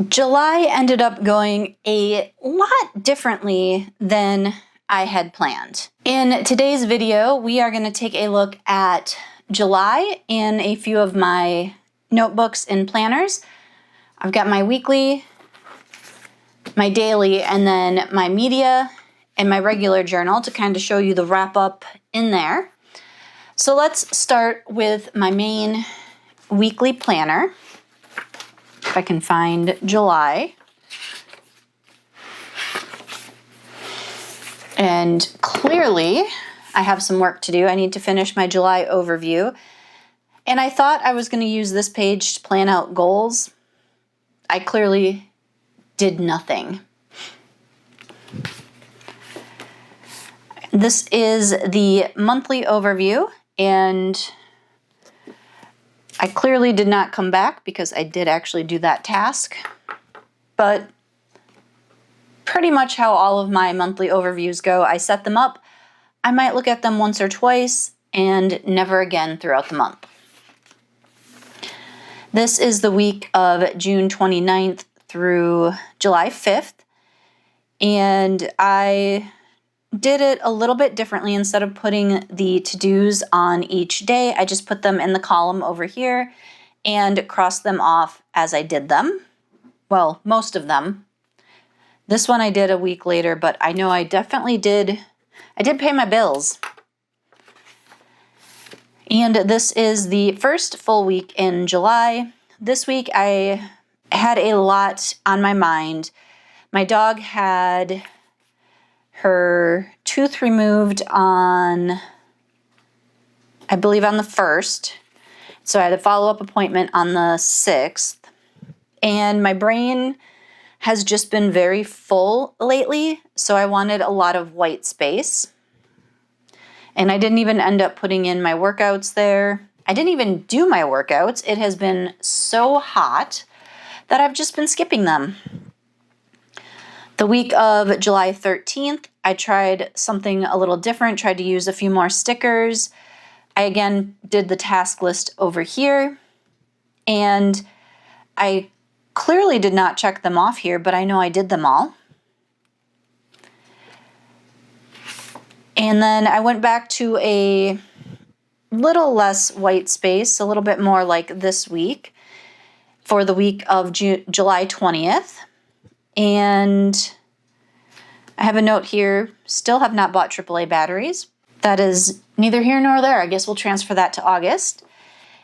July ended up going a lot differently than I had planned. In today's video, we are going to take a look at July in a few of my notebooks and planners. I've got my weekly, my daily, and then my media and my regular journal to kind of show you the wrap up in there. So let's start with my main weekly planner. If I can find July. And clearly, I have some work to do. I need to finish my July overview. And I thought I was going to use this page to plan out goals. I clearly did nothing. This is the monthly overview, and I clearly did not come back because I did actually do that task, but pretty much how all of my monthly overviews go, I set them up. I might look at them once or twice and never again throughout the month. This is the week of June 29th through July 5th, and I did it a little bit differently. Instead of putting the to-dos on each day, I just put them in the column over here and crossed them off as I did them. Well, most of them. This one I did a week later, but I know I definitely did. I did pay my bills. And this is the first full week in July. This week I had a lot on my mind. My dog had her tooth removed on, I believe, on the 1st. So I had a follow-up appointment on the 6th. And my brain has just been very full lately, so I wanted a lot of white space. And I didn't even end up putting in my workouts there. I didn't even do my workouts. It has been so hot that I've just been skipping them. The week of July 13th, I tried something a little different, tried to use a few more stickers. I again did the task list over here, and I clearly did not check them off here, but I know I did them all. And then I went back to a little less white space, a little bit more like this week, for the week of July 20th. And I have a note here, still have not bought AAA batteries. That is neither here nor there. I guess we'll transfer that to August.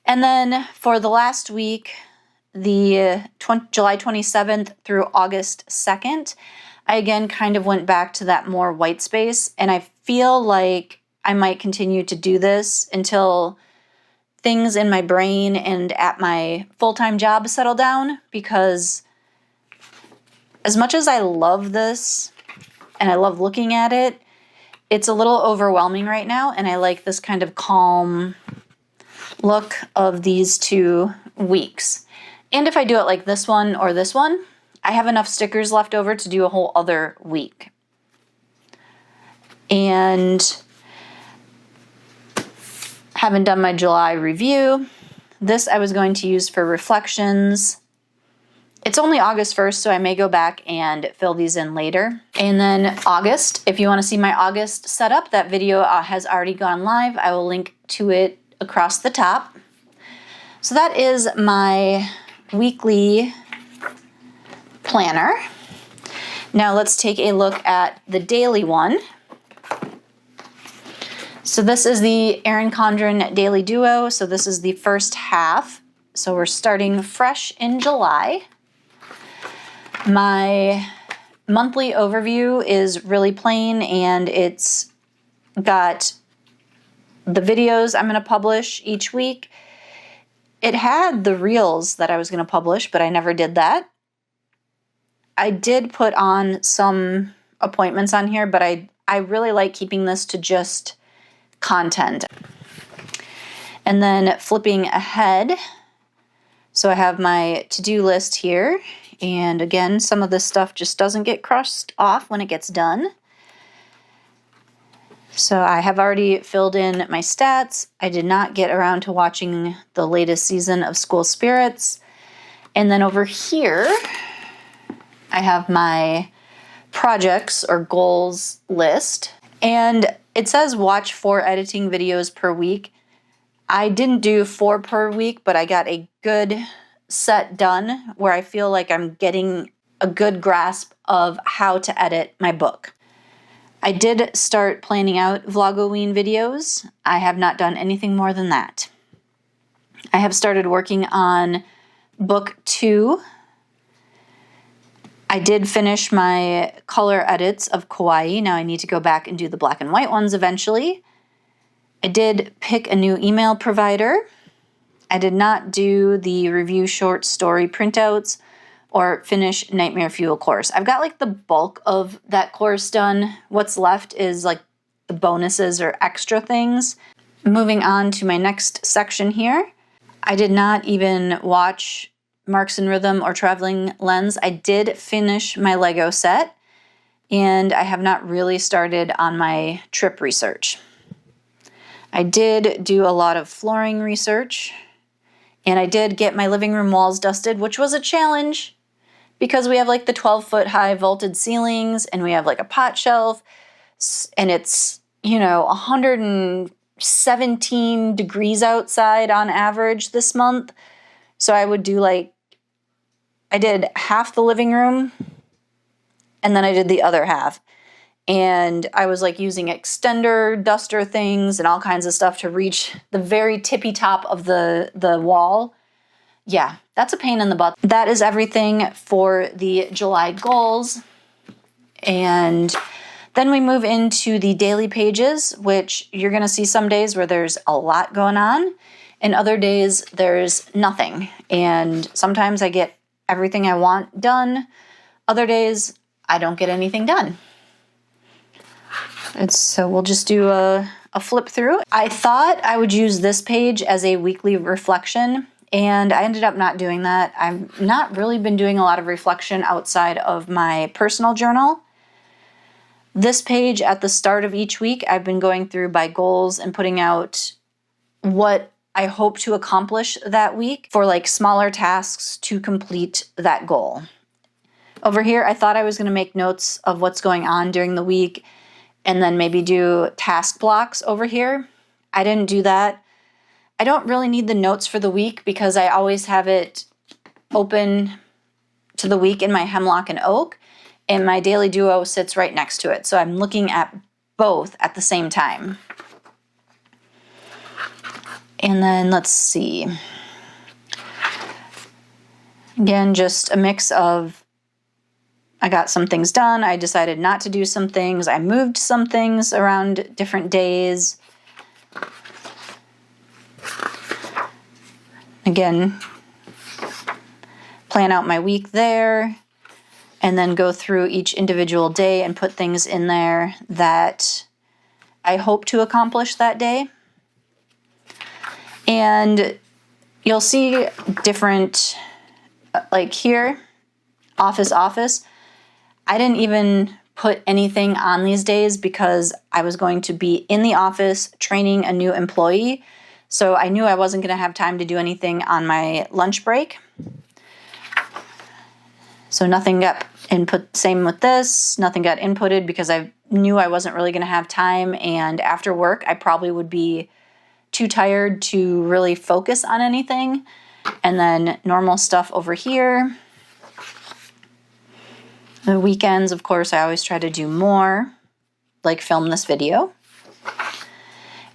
And then for the last week, the July 27th through August 2nd, I again kind of went back to that more white space. And I feel like I might continue to do this until things in my brain and at my full-time job settle down, because as much as I love this and I love looking at it, it's a little overwhelming right now, and I like this kind of calm look of these 2 weeks. And if I do it like this one or this one, I have enough stickers left over to do a whole other week. And haven't done my July review. This I was going to use for reflections. It's only August 1st, so I may go back and fill these in later. And then August, if you want to see my August setup, that video has already gone live. I will link to it across the top. So that is my weekly planner. Now let's take a look at the daily one. So this is the Erin Condren Daily Duo. So this is the first half. So we're starting fresh in July. My monthly overview is really plain, and it's got the videos I'm going to publish each week. It had the reels that I was going to publish, but I never did that. I did put on some appointments on here, but I really like keeping this to just content. And then flipping ahead, so I have my to-do list here. And again, some of this stuff just doesn't get crossed off when it gets done. So I have already filled in my stats. I did not get around to watching the latest season of School Spirits. And then over here, I have my projects or goals list, and it says watch 4 editing videos per week. I didn't do 4 per week, but I got a good set done where I feel like I'm getting a good grasp of how to edit my book. I did start planning out Vlogoween videos. I have not done anything more than that. I have started working on book 2. I did finish my color edits of Kawaii. Now I need to go back and do the black and white ones eventually. I did pick a new email provider. I did not do the review short story printouts or finish Nightmare Fuel course. I've got like the bulk of that course done. What's left is like the bonuses or extra things. Moving on to my next section here. I did not even watch Marks and Rhythm or Traveling Lens. I did finish my Lego set, and I have not really started on my trip research. I did do a lot of flooring research, and I did get my living room walls dusted, which was a challenge because we have like the 12-foot high vaulted ceilings, and we have like a pot shelf, and it's, 117 degrees outside on average this month. So I did half the living room, and then I did the other half. And I was like using extender duster things and all kinds of stuff to reach the very tippy top of the wall. Yeah, that's a pain in the butt. That is everything for the July goals. And then we move into the daily pages, which you're going to see some days where there's a lot going on, and other days there's nothing. And sometimes I get everything I want done. Other days I don't get anything done. So we'll just do a flip through. I thought I would use this page as a weekly reflection, and I ended up not doing that. I've not really been doing a lot of reflection outside of my personal journal. This page at the start of each week, I've been going through by goals and putting out what I hope to accomplish that week for like smaller tasks to complete that goal. Over here, I thought I was going to make notes of what's going on during the week and then maybe do task blocks over here. I didn't do that. I don't really need the notes for the week because I always have it open to the week in my Hemlock and Oak, and my Daily Duo sits right next to it. So I'm looking at both at the same time. And then let's see. Again, just a mix of I got some things done. I decided not to do some things. I moved some things around different days. Again, plan out my week there, and then go through each individual day and put things in there that I hope to accomplish that day. And you'll see different, like here, office. I didn't even put anything on these days because I was going to be in the office training a new employee. So I knew I wasn't going to have time to do anything on my lunch break. So nothing got input. Same with this. Nothing got inputted because I knew I wasn't really going to have time. And after work, I probably would be too tired to really focus on anything. And then normal stuff over here. The weekends, of course, I always try to do more, like film this video.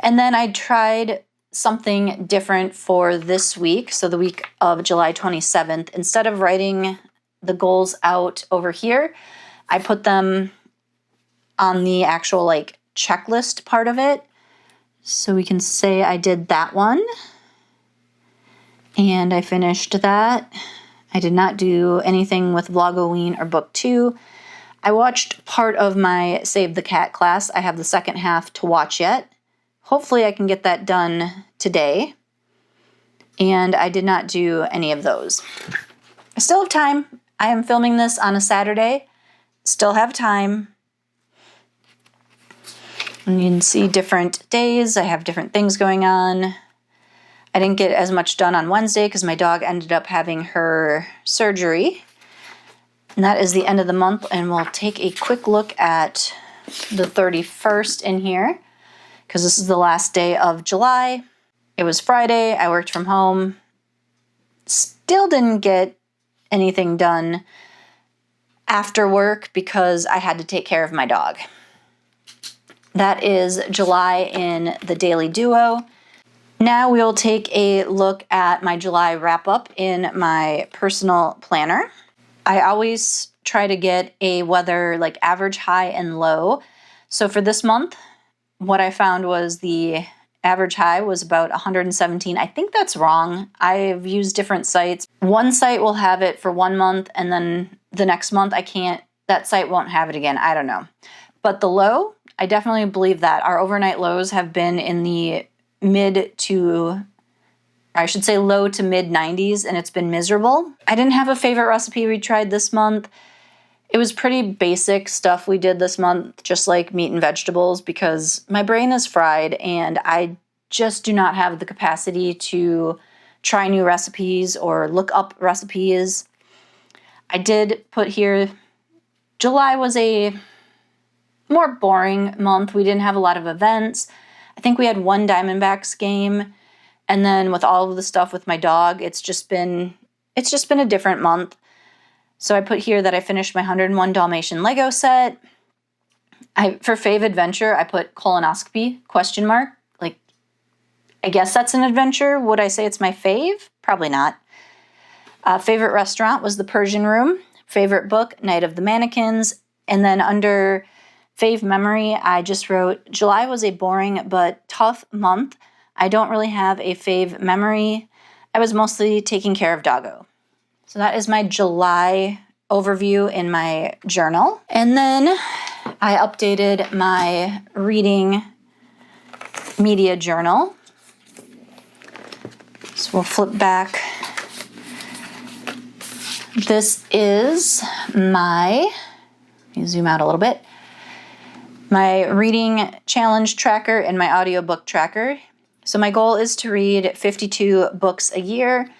And then I tried something different for this week, so the week of July 27th. Instead of writing the goals out over here, I put them on the actual like checklist part of it. So we can say I did that one. And I finished that. I did not do anything with Vlogoween or Book 2. I watched part of my Save the Cat class. I have the second half to watch yet. Hopefully I can get that done today. And I did not do any of those. I still have time. I am filming this on a Saturday. Still have time. And you can see different days. I have different things going on. I didn't get as much done on Wednesday because my dog ended up having her surgery. And that is the end of the month, and we'll take a quick look at the 31st in here, because this is the last day of July. It was Friday, I worked from home, still didn't get anything done after work because I had to take care of my dog. That is July in the Daily Duo. Now we'll take a look at my July wrap-up in my personal planner. I always try to get a weather like average, high, and low. So for this month, what I found was the average high was about 117. I think that's wrong. I've used different sites. One site will have it for 1 month, and then the next month that site won't have it again. I don't know. But the low, I definitely believe that. Our overnight lows have been in the low to mid 90s, and it's been miserable. I didn't have a favorite recipe we tried this month. It was pretty basic stuff we did this month, just like meat and vegetables, because my brain is fried and I just do not have the capacity to try new recipes or look up recipes. I did put here, July was a more boring month. We didn't have a lot of events. I think we had one Diamondbacks game, and then with all of the stuff with my dog, it's just been a different month. So I put here that I finished my 101 Dalmatian Lego set. For Fave Adventure, I put colonoscopy, ? Like, I guess that's an adventure. Would I say it's my fave? Probably not. Favorite restaurant was the Persian Room. Favorite book, Night of the Mannequins. And then under Fave Memory, I just wrote, July was a boring but tough month. I don't really have a fave memory. I was mostly taking care of doggo. So that is my July overview in my journal. And then I updated my reading media journal. So we'll flip back. This is let me zoom out a little bit, my reading challenge tracker and my audiobook tracker. So my goal is to read 52 books a year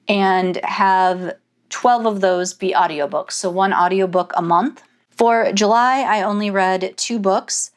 and have 12 of those be audiobooks, so one audiobook a month. For July, I only read 2 books.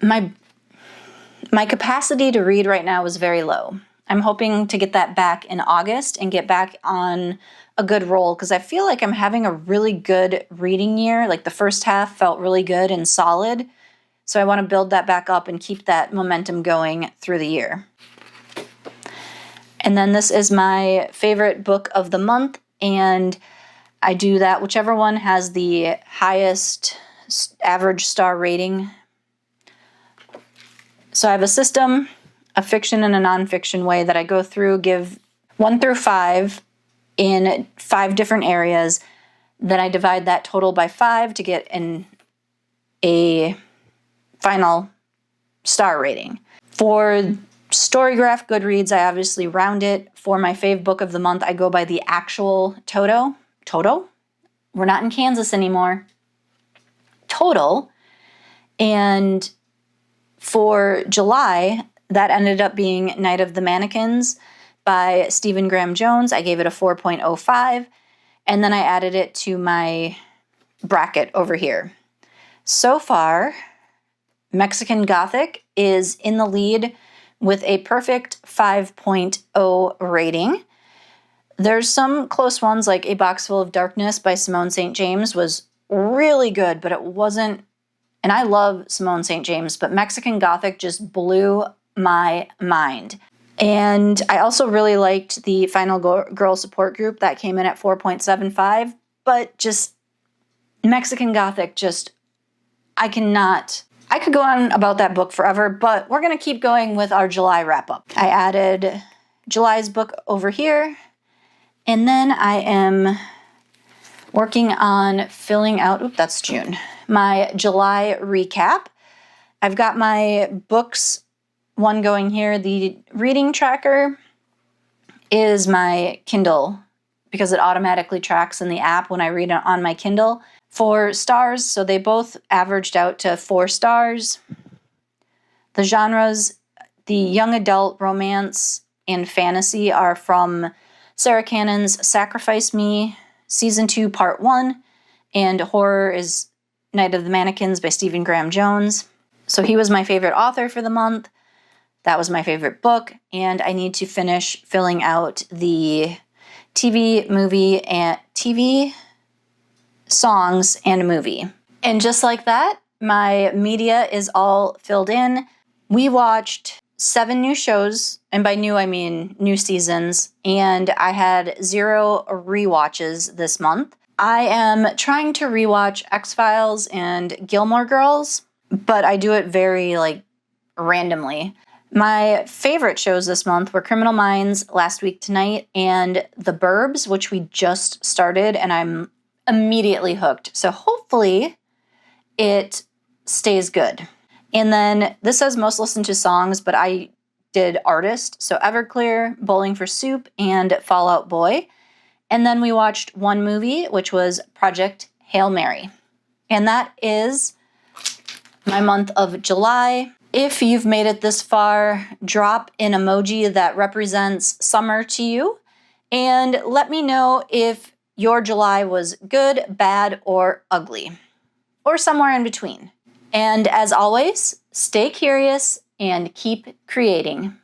My capacity to read right now is very low. I'm hoping to get that back in August and get back on a good roll, because I feel like I'm having a really good reading year. Like the first half felt really good and solid. So I want to build that back up and keep that momentum going through the year. And then this is my favorite book of the month, and I do that whichever one has the highest average star rating. So I have a system, a fiction and a nonfiction way that I go through, give 1 through 5 in 5 different areas. Then I divide that total by 5 to get a final star rating. For Storygraph Goodreads, I obviously round it. For my fave book of the month, I go by the actual total. We're not in Kansas anymore. Total. And for July, that ended up being Night of the Mannequins by Stephen Graham Jones. I gave it a 4.05, and then I added it to my bracket over here. So far, Mexican Gothic is in the lead with a perfect 5.0 rating. There's some close ones, like A Box Full of Darkness by Simone St. James was really good, but it wasn't, and I love Simone St. James, but Mexican Gothic just blew my mind. And I also really liked the Final Girl Support Group that came in at 4.75, but just Mexican Gothic, I could go on about that book forever, but we're going to keep going with our July wrap-up. I added July's book over here, and then I am working on filling out, that's June, my July recap. I've got my books one going here. The reading tracker is my Kindle, because it automatically tracks in the app when I read it on my Kindle. For stars, so they both averaged out to 4 stars. The genres, the young adult, romance, and fantasy are from Sarah Cannon's Sacrifice Me, Season 2, Part 1, and horror is Night of the Mannequins by Stephen Graham Jones. So he was my favorite author for the month. That was my favorite book, and I need to finish filling out the TV songs and a movie. And just like that, my media is all filled in. We watched 7 new shows, and by new I mean new seasons, and I had 0 rewatches this month. I am trying to rewatch X-Files and Gilmore Girls, but I do it very randomly. My favorite shows this month were Criminal Minds, Last Week Tonight, and The Burbs, which we just started, and I'm immediately hooked. So hopefully it stays good. And then this says most listened to songs, but I did artist. So Everclear, Bowling for Soup, and Fall Out Boy. And then we watched one movie, which was Project Hail Mary. And that is my month of July. If you've made it this far, drop an emoji that represents summer to you. And let me know if your July was good, bad, or ugly, or somewhere in between. And as always, stay curious and keep creating.